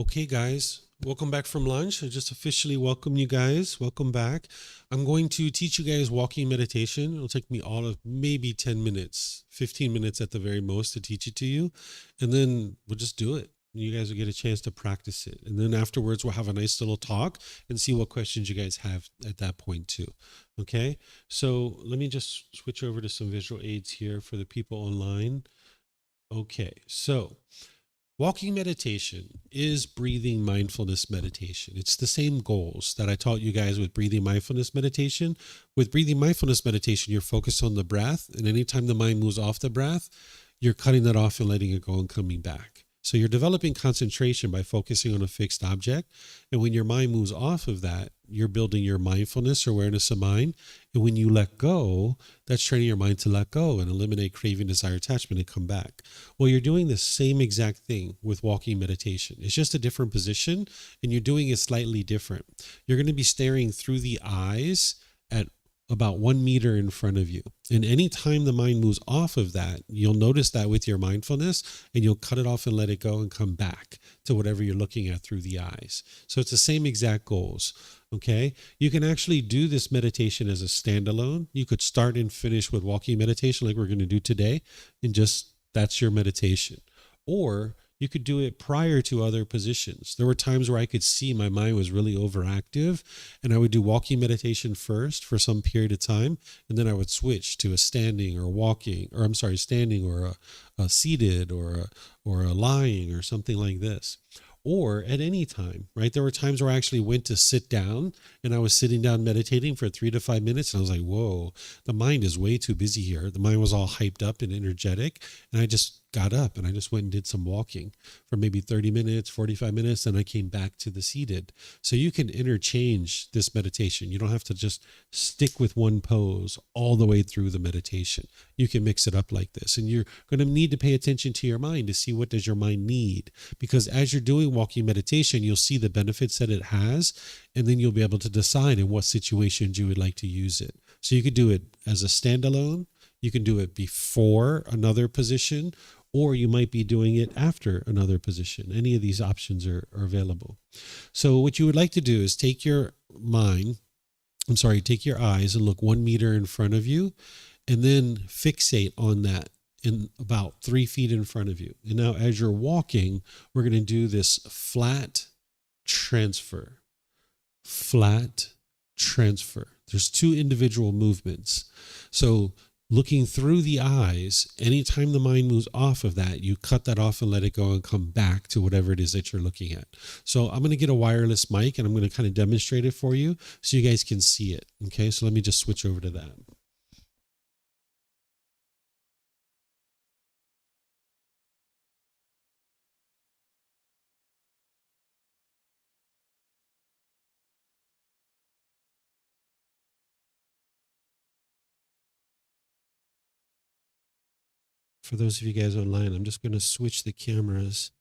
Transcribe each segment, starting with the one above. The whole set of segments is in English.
Okay, guys, welcome back from lunch. I just officially welcome you guys. Welcome back. I'm going to teach you guys walking meditation. It'll take me all of maybe 10 minutes, 15 minutes at the very most to teach it to you. And then we'll just do it. You guys will get a chance to practice it. And then afterwards, we'll have a nice little talk and see what questions you guys have at that point too. Okay, so let me just switch over to some visual aids here for the people online. Okay, so walking meditation is breathing mindfulness meditation. It's the same goals that I taught you guys with breathing mindfulness meditation. With breathing mindfulness meditation, you're focused on the breath, and anytime the mind moves off the breath, you're cutting that off and letting it go and coming back. So you're developing concentration by focusing on a fixed object. And when your mind moves off of that, you're building your mindfulness or awareness of mind. And when you let go, that's training your mind to let go and eliminate craving, desire, attachment, and come back. Well, you're doing the same exact thing with walking meditation. It's just a different position, and you're doing it slightly different. You're going to be staring through the eyes at about 1 meter in front of you. And anytime the mind moves off of that, you'll notice that with your mindfulness, and you'll cut it off and let it go and come back to whatever you're looking at through the eyes. So it's the same exact goals. Okay. You can actually do this meditation as a standalone. You could start and finish with walking meditation like we're going to do today, and just that's your meditation. Or you could do it prior to other positions. There were times where I could see my mind was really overactive, and I would do walking meditation first for some period of time, and then I would switch to a standing or walking, or standing or a seated or a lying or something like this. Or at any time, right? There were times where I actually went to sit down, and I was sitting down meditating for 3 to 5 minutes, and I was like, whoa, the mind is way too busy here. The mind was all hyped up and energetic, and I just got up and I just went and did some walking for maybe 30 minutes, 45 minutes, and I came back to the seated. So you can interchange this meditation. You don't have to just stick with one pose all the way through the meditation. You can mix it up like this, and you're going to need to pay attention to your mind to see what does your mind need, because as you're doing walking meditation, you'll see the benefits that it has, and then you'll be able to decide in what situations you would like to use it. So you could do it as a standalone. You can do it before another position, or you might be doing it after another position. Any of these options are available. So what you would like to do is take your eyes and look 1 meter in front of you, and then fixate on that in about 3 feet in front of you. And now as you're walking, we're going to do this flat transfer. Flat transfer. There's 2 individual movements. So looking through the eyes, anytime the mind moves off of that, you cut that off and let it go and come back to whatever it is that you're looking at. So I'm going to get a wireless mic, and I'm going to kind of demonstrate it for you so you guys can see it. Okay, so let me just switch over to that. For those of you guys online, I'm just going to switch the cameras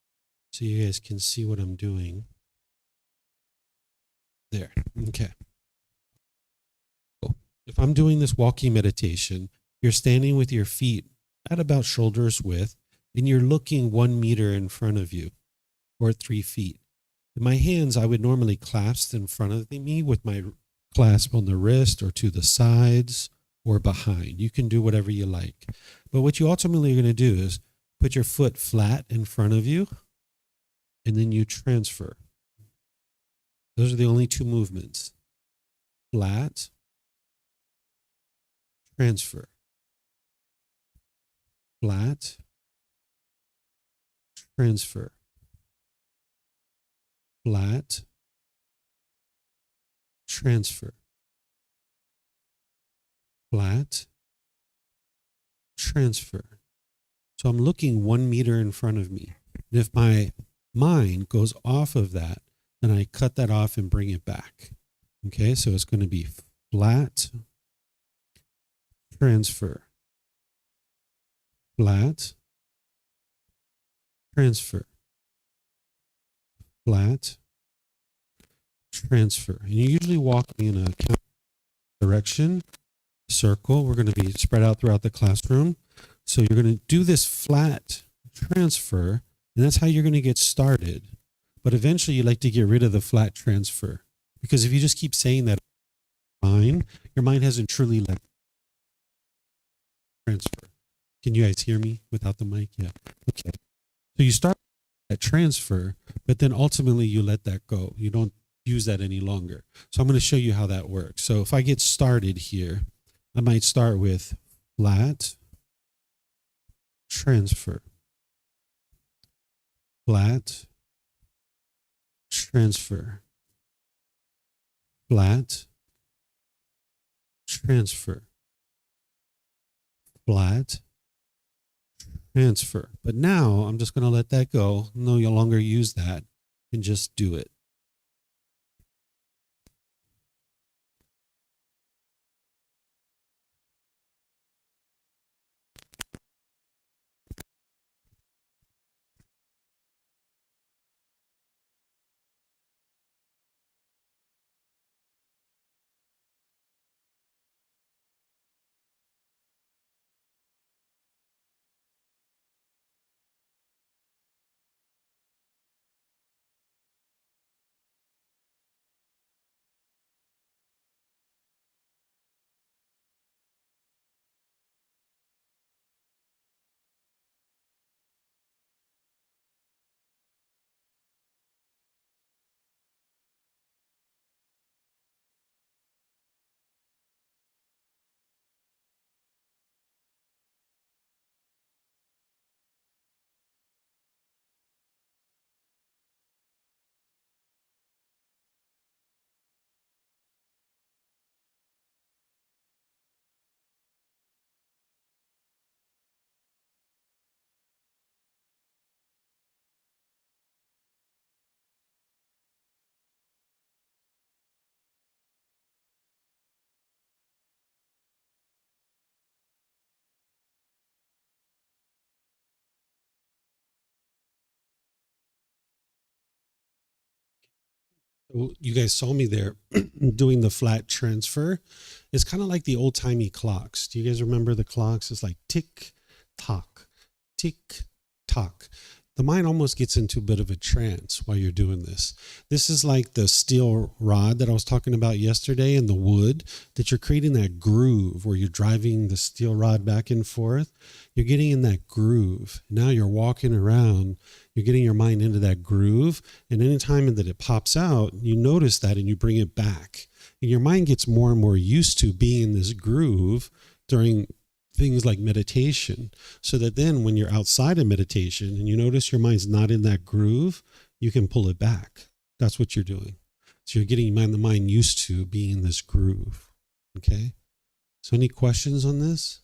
so you guys can see what I'm doing. There. Okay. If I'm doing this walking meditation, you're standing with your feet at about shoulder's width, and you're looking 1 meter in front of you, or 3 feet. In my hands, I would normally clasp in front of me with my clasp on the wrist or to the sides or behind. You can do whatever you like. But what you ultimately are going to do is put your foot flat in front of you, and then you transfer. Those are the only 2 movements. Flat, transfer. Flat, transfer. Flat, transfer. Flat, transfer. So I'm looking 1 meter in front of me. And if my mind goes off of that, then I cut that off and bring it back. Okay, so it's going to be flat, transfer. Flat, transfer. Flat, transfer. And you're usually walking in a direction, circle. We're going to be spread out throughout the classroom. So you're going to do this flat transfer, and that's how you're going to get started. but eventually you like to get rid of the flat transfer, because if you just keep saying that your mind hasn't truly let transfer. Can you guys hear me without the mic? Yeah. Okay. So you start that transfer, but then ultimately you let that go. You don't use that any longer. So I'm going to show you how that works. So if I get started here, I might start with flat transfer, flat transfer, flat transfer, flat transfer. But now I'm just going to let that go. No longer use that and just do it. So you guys saw me there doing the flat transfer. It's kind of like the old timey clocks. Do you guys remember the clocks? It's like tick tock, tick tock. The mind almost gets into a bit of a trance while you're doing this. This is like the steel rod that I was talking about yesterday and the wood, that you're creating that groove where you're driving the steel rod back and forth. You're getting in that groove. Now you're walking around, you're getting your mind into that groove. And anytime that it pops out, you notice that and you bring it back. And your mind gets more and more used to being in this groove during things like meditation, so that then when you're outside of meditation and you notice your mind's not in that groove, you can pull it back. That's what you're doing. So you're getting the mind used to being in this groove. Okay. So any questions on this?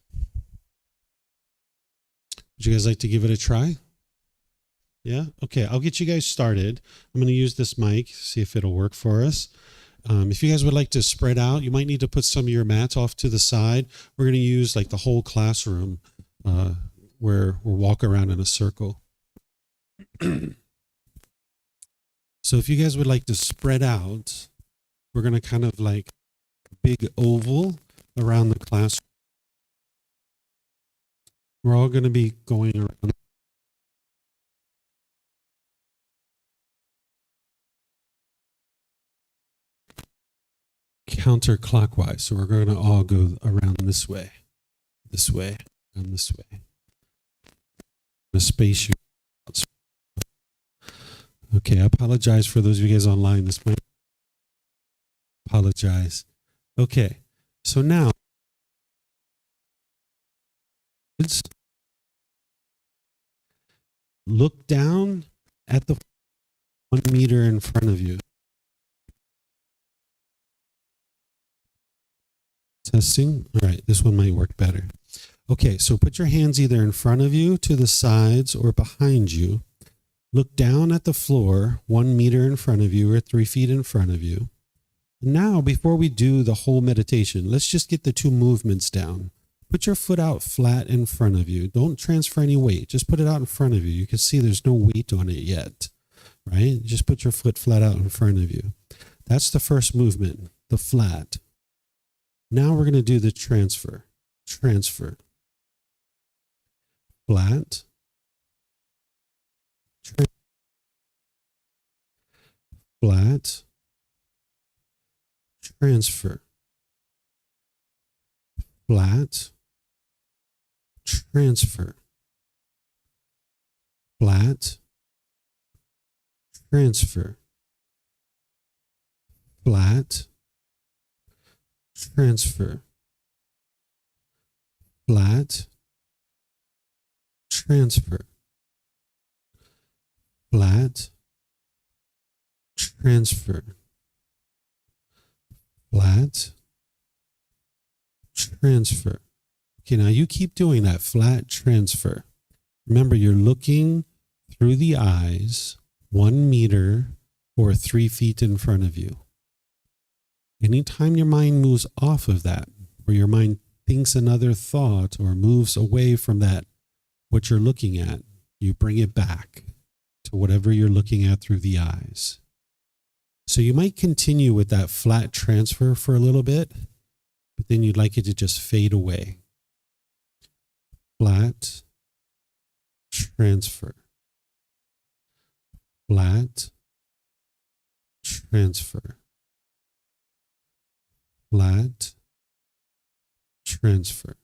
Would you guys like to give it a try? Yeah. Okay. I'll get you guys started. I'm going to use this mic, see if it'll work for us. If you guys would like to spread out, you might need to put some of your mats off to the side. We're going to use like the whole classroom where we'll walk around in a circle. So if you guys would like to spread out, we're going to kind of like a big oval around the classroom. We're all going to be going around. Counterclockwise. So we're going to all go around this way, and this way. The space you. Okay, I apologize for those of you guys online. This might apologize. Okay, so now look down at the 1 meter in front of you. Testing. All right, this one might work better. Okay, so put your hands either in front of you, to the sides, or behind you. Look down at the floor 1 meter in front of you or 3 feet in front of you. Now, before we do the whole meditation, let's just get the two movements down. Put your foot out flat in front of you. Don't transfer any weight. Just put it out in front of you. You can see there's no weight on it yet, right? Just put your foot flat out in front of you. That's the first movement, the flat. Now we're going to do the transfer. Transfer. Flat. flat, transfer, flat, transfer, flat, transfer, flat, transfer, flat, transfer, flat, transfer, flat, transfer. Okay, now you keep doing that flat transfer. Remember, you're looking through the eyes 1 meter or 3 feet in front of you. Anytime your mind moves off of that, or your mind thinks another thought or moves away from that, what you're looking at, you bring it back to whatever you're looking at through the eyes. So you might continue with that flat transfer for a little bit, but then you'd like it to just fade away. Flat, transfer, flat, transfer, flat, transfer.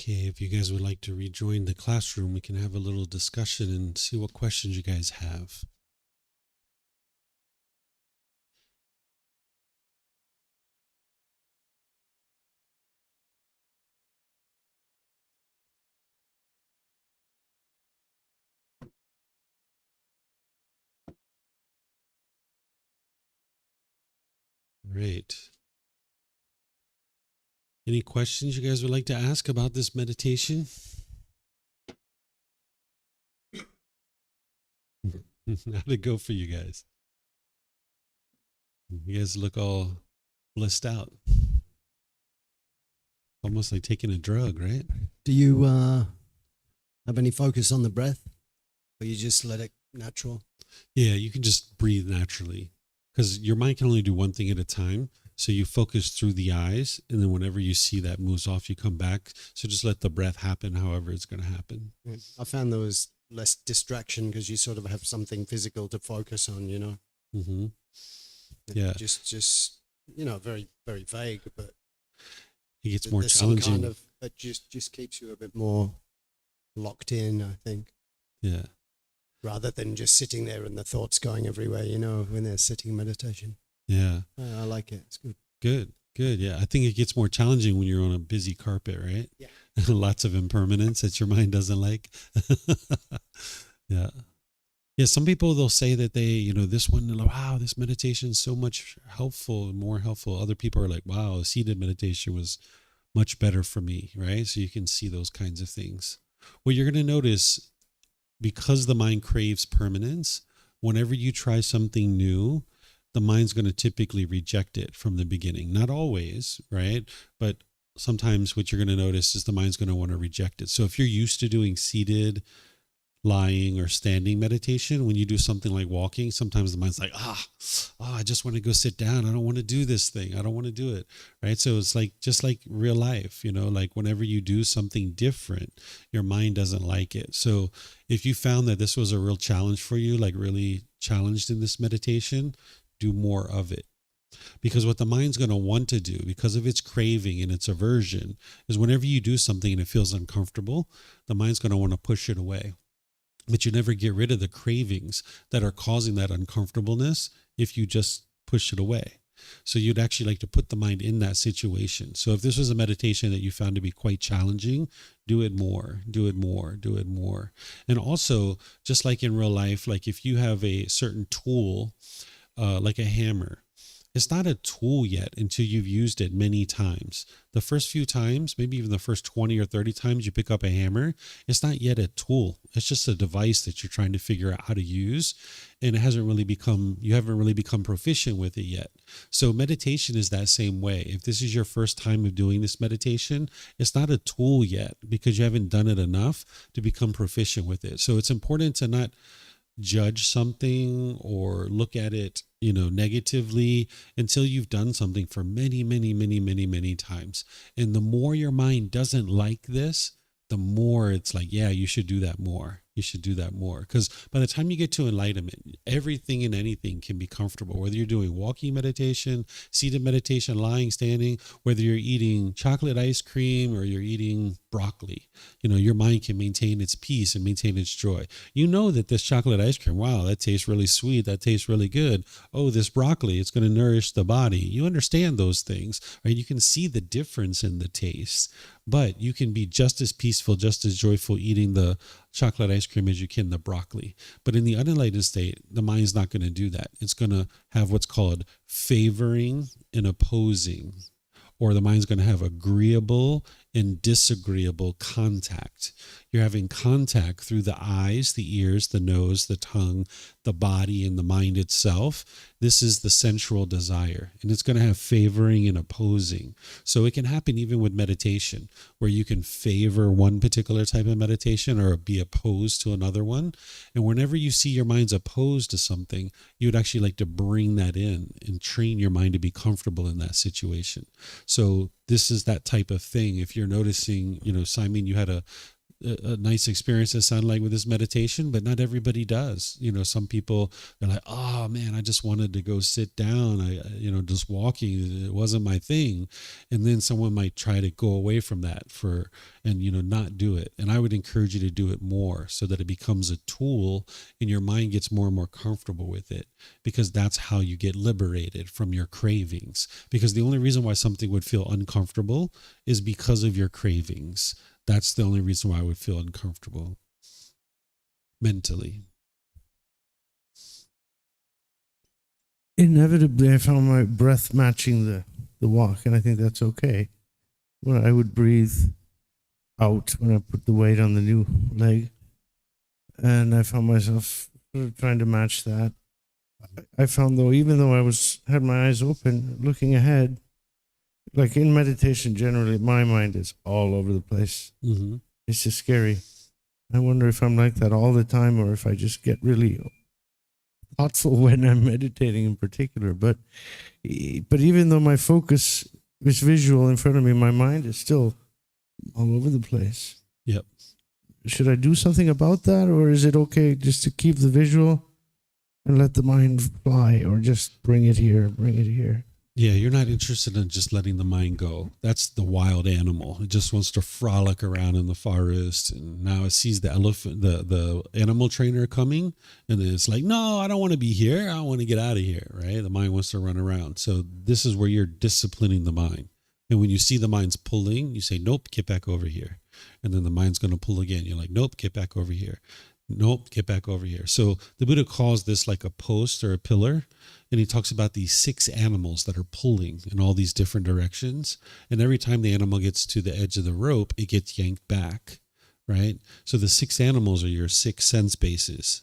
Okay, if you guys would like to rejoin the classroom, we can have a little discussion and see what questions you guys have. Right. Any questions you guys would like to ask about this meditation? How'd it go for you guys? You guys look all blissed out. Almost like taking a drug, right? Do you have any focus on the breath? Or you just let it natural? Yeah, you can just breathe naturally because your mind can only do one thing at a time. So you focus through the eyes, and then whenever you see that moves off, you come back. So just let the breath happen however it's going to happen. I found there was less distraction because you sort of have something physical to focus on, you know? Mm-hmm. Yeah. Just very, very vague, but it gets more challenging. Kind of, it just keeps you a bit more locked in, I think. Yeah. Rather than just sitting there and the thoughts going everywhere, you know, when they're sitting meditation. Yeah. I like it. It's good. Good. Yeah. I think it gets more challenging when you're on a busy carpet, right? Yeah. Lots of impermanence that your mind doesn't like. Yeah. Yeah. Some people, they'll say that this one, wow, this meditation is so much helpful, more helpful. Other people are like, wow, seated meditation was much better for me, right? So you can see those kinds of things. What you're going to notice, because the mind craves permanence, whenever you try something new, the mind's going to typically reject it from the beginning. Not always, right? But sometimes what you're going to notice is the mind's going to want to reject it. So if you're used to doing seated, lying, or standing meditation, when you do something like walking, sometimes the mind's like, I just want to go sit down. I don't want to do this thing. I don't want to do it, right? So it's like, just like real life, like whenever you do something different, your mind doesn't like it. So if you found that this was a real challenge for you, like really challenged in this meditation, do more of it. Because what the mind's going to want to do, because of its craving and its aversion, is whenever you do something and it feels uncomfortable, the mind's going to want to push it away. But you never get rid of the cravings that are causing that uncomfortableness if you just push it away. So you'd actually like to put the mind in that situation. So if this was a meditation that you found to be quite challenging, do it more, do it more, do it more. And also, just like in real life, like if you have a certain tool, like a hammer, it's not a tool yet until you've used it many times. The first few times, maybe even the first 20 or 30 times you pick up a hammer, it's not yet a tool. It's just a device that you're trying to figure out how to use. And you haven't really become proficient with it yet. So meditation is that same way. If this is your first time of doing this meditation, it's not a tool yet because you haven't done it enough to become proficient with it. So it's important to not judge something or look at it, negatively until you've done something for many, many, many, many, many times. And the more your mind doesn't like this, the more it's like, yeah, you should do that more. You should do that more. Because by the time you get to enlightenment, everything and anything can be comfortable. Whether you're doing walking meditation, seated meditation, lying, standing, whether you're eating chocolate ice cream or you're eating broccoli, your mind can maintain its peace and maintain its joy. You know that this chocolate ice cream, wow, that tastes really sweet. That tastes really good. Oh, this broccoli, it's going to nourish the body. You understand those things, right? You can see the difference in the taste, but you can be just as peaceful, just as joyful eating the chocolate ice cream as you can the broccoli. But in the unenlightened state, the mind's not going to do that. It's going to have what's called favoring and opposing, or the mind's going to have agreeable and disagreeable contact. You're having contact through the eyes, the ears, the nose, the tongue, the body, and the mind itself. This is the sensual desire, and it's going to have favoring and opposing. So it can happen even with meditation, where you can favor one particular type of meditation or be opposed to another one. And whenever you see your mind's opposed to something, you would actually like to bring that in and train your mind to be comfortable in that situation. So this is that type of thing. If you're noticing, Simon, you had a a nice experience, it sounded like, with this meditation, but not everybody does. Some people, they're like, oh man, I just wanted to go sit down. Just walking, it wasn't my thing. And then someone might try to go away from that and not do it. And I would encourage you to do it more so that it becomes a tool and your mind gets more and more comfortable with it, because that's how you get liberated from your cravings. Because the only reason why something would feel uncomfortable is because of your cravings. That's the only reason why I would feel uncomfortable mentally. Inevitably, I found my breath matching the walk, and I think that's okay. When I would breathe out when I put the weight on the new leg, and I found myself sort of trying to match that. I found, though, even though I had my eyes open, looking ahead, like in meditation generally, my mind is all over the place. Mm-hmm. It's just scary. I wonder if I'm like that all the time, or if I just get really thoughtful when I'm meditating in particular. But even though my focus is visual in front of me, my mind is still all over the place. Yep. Should I do something about that, or is it okay just to keep the visual and let the mind fly, or just bring it here, bring it here? Yeah, you're not interested in just letting the mind go. That's the wild animal. It just wants to frolic around in the forest, and now it sees the elephant, the animal trainer coming, and then it's like, no, I don't want to be here. I want to get out of here, right? The mind wants to run around. So this is where you're disciplining the mind. And when you see the mind's pulling, you say, nope, get back over here. And then the mind's going to pull again. You're like, nope, get back over here. Nope, get back over here. So the Buddha calls this like a post or a pillar. And he talks about these 6 animals that are pulling in all these different directions. And every time the animal gets to the edge of the rope, it gets yanked back, right? So the 6 animals are your 6 sense bases.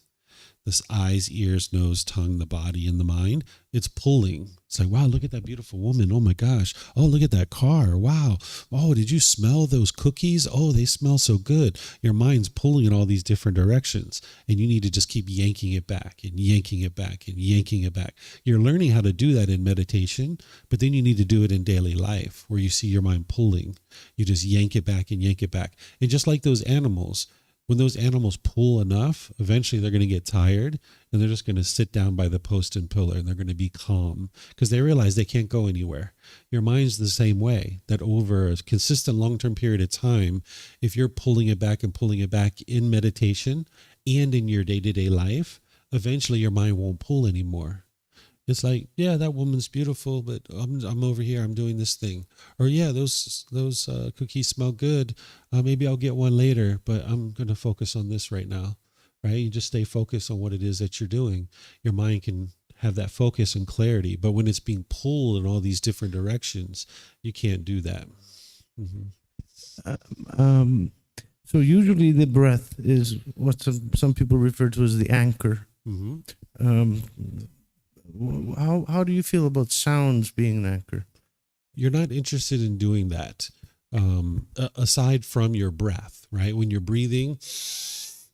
This eyes, ears, nose, tongue, the body, and the mind. It's pulling. It's like, wow, look at that beautiful woman. Oh my gosh. Oh, look at that car. Wow. Oh, did you smell those cookies? Oh, they smell so good. Your mind's pulling in all these different directions, and you need to just keep yanking it back and yanking it back and yanking it back. You're learning how to do that in meditation, but then you need to do it in daily life where you see your mind pulling. You just yank it back and yank it back. And just like those animals, when those animals pull enough, eventually they're going to get tired, and they're just going to sit down by the post and pillar, and they're going to be calm because they realize they can't go anywhere. Your mind's the same way, that over a consistent long-term period of time, if you're pulling it back and pulling it back in meditation and in your day-to-day life, eventually your mind won't pull anymore. It's like, yeah, that woman's beautiful, but I'm over here, I'm doing this thing. Or yeah, those cookies smell good. Maybe I'll get one later, but I'm going to focus on this right now, right? You just stay focused on what it is that you're doing. Your mind can have that focus and clarity, but when it's being pulled in all these different directions, you can't do that. Mm-hmm. So usually the breath is what some people refer to as the anchor. Mm-hmm. How do you feel about sounds being an anchor? You're not interested in doing that, aside from your breath, right? When you're breathing,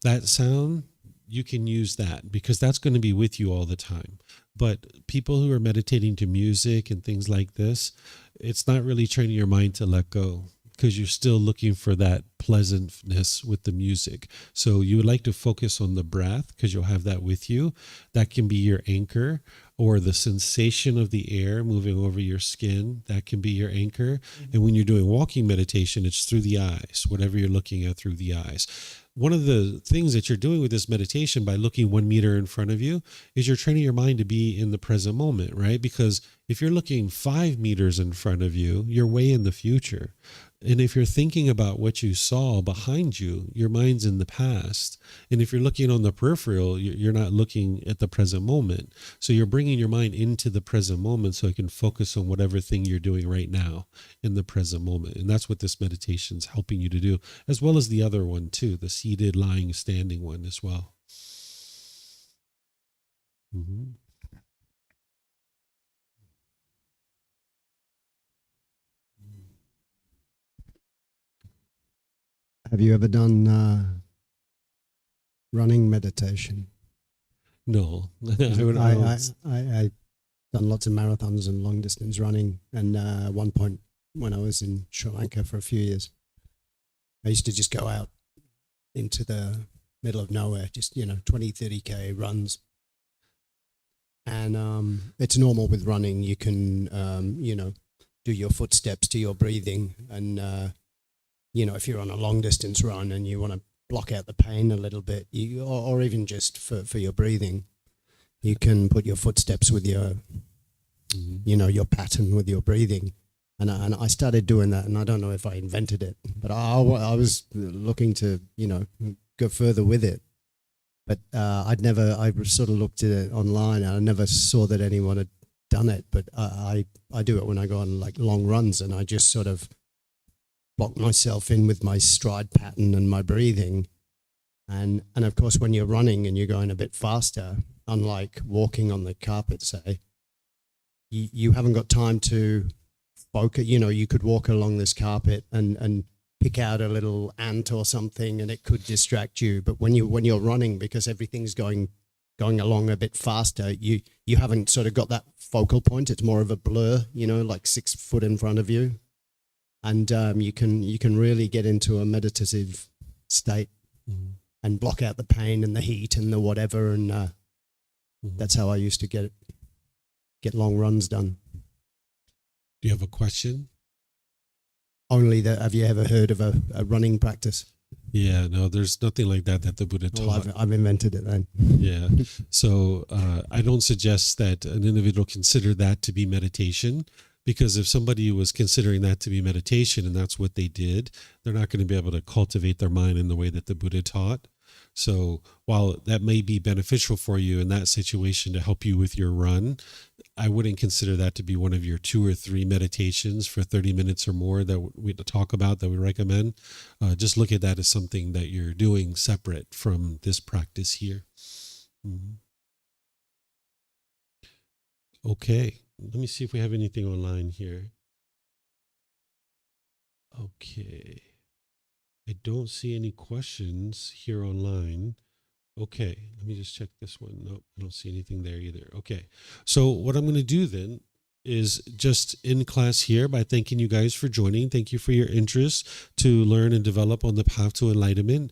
that sound, you can use that because that's going to be with you all the time. But people who are meditating to music and things like this, it's not really training your mind to let go, because you're still looking for that pleasantness with the music. So you would like to focus on the breath because you'll have that with you. That can be your anchor, or the sensation of the air moving over your skin. That can be your anchor. And when you're doing walking meditation, it's through the eyes, whatever you're looking at through the eyes. One of the things that you're doing with this meditation by looking 1 meter in front of you is you're training your mind to be in the present moment, right? Because if you're looking 5 meters in front of you, you're way in the future. And if you're thinking about what you saw behind you, your mind's in the past. And if you're looking on the peripheral, you're not looking at the present moment. So you're bringing your mind into the present moment so it can focus on whatever thing you're doing right now in the present moment. And that's what this meditation is helping you to do, as well as the other one too, the seated, lying, standing one as well. Mm-hmm. Have you ever done running meditation? No. I done lots of marathons and long distance running, and at one point when I was in Sri Lanka for a few years, I used to just go out into the middle of nowhere, just, 20, 30K runs. And it's normal with running. You can, do your footsteps to your breathing. And, if you're on a long distance run and you want to block out the pain a little bit, or even just for your breathing, you can put your footsteps with your, your pattern with your breathing. And I started doing that, and I don't know if I invented it, but I was looking to, go further with it. But I sort of looked at it online, and I never saw that anyone had done it. But I do it when I go on like long runs, and I just sort of block myself in with my stride pattern and my breathing. And of course, when you're running and you're going a bit faster, unlike walking on the carpet, say, you haven't got time to focus. You could walk along this carpet and pick out a little ant or something, and it could distract you. But when you're running, because everything's going along a bit faster, you haven't sort of got that focal point. It's more of a blur, like 6 foot in front of you, and you can really get into a meditative state and block out the pain and the heat and the whatever. And that's how I used to get long runs done. Do you have a question? Have you ever heard of a running practice? Yeah, no, there's nothing like that the Buddha taught. Well, I've invented it then. Yeah. So I don't suggest that an individual consider that to be meditation, because if somebody was considering that to be meditation and that's what they did, they're not going to be able to cultivate their mind in the way that the Buddha taught. So while that may be beneficial for you in that situation to help you with your run, I wouldn't consider that to be one of your 2 or 3 meditations for 30 minutes or more that we talk about, that we recommend. Just look at that as something that you're doing separate from this practice here. Okay, let me see if we have anything online here. Okay. I don't see any questions here online. Okay, let me just check this one. Nope, I don't see anything there either. Okay, so what I'm going to do then is just end class here by thanking you guys for joining. Thank you for your interest to learn and develop on the path to enlightenment.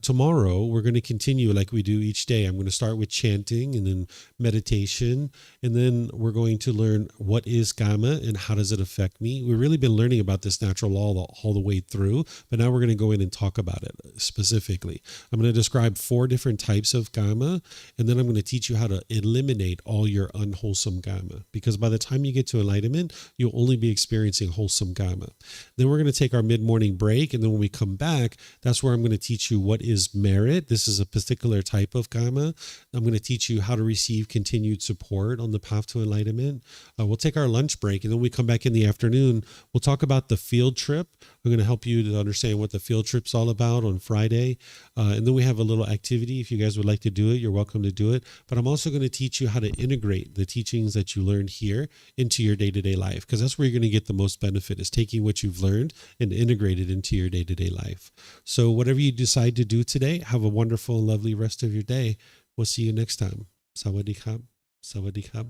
Tomorrow, we're going to continue like we do each day. I'm going to start with chanting and then meditation, and then we're going to learn what is Kamma and how does it affect me. We've really been learning about this natural law all the way through, but now we're going to go in and talk about it specifically. I'm going to describe 4 different types of Kamma, and then I'm going to teach you how to eliminate all your unwholesome Kamma, because by the time you get to enlightenment, you'll only be experiencing wholesome Kamma. Then we're going to take our mid-morning break, and then when we come back, that's where I'm going to teach you what is merit. This is a particular type of Kamma. I'm going to teach you how to receive continued support on the path to enlightenment. We'll take our lunch break, and then we come back in the afternoon. We'll talk about the field trip. I'm going to help you to understand what the field trip's all about on Friday. And then we have a little activity. If you guys would like to do it, you're welcome to do it. But I'm also going to teach you how to integrate the teachings that you learned here into your day-to-day life, because that's where you're going to get the most benefit, is taking what you've learned and integrate it into your day-to-day life. So whatever you decide to do today, have a wonderful and lovely rest of your day. We'll see you next time. Sawadee khap. Sawadee khap.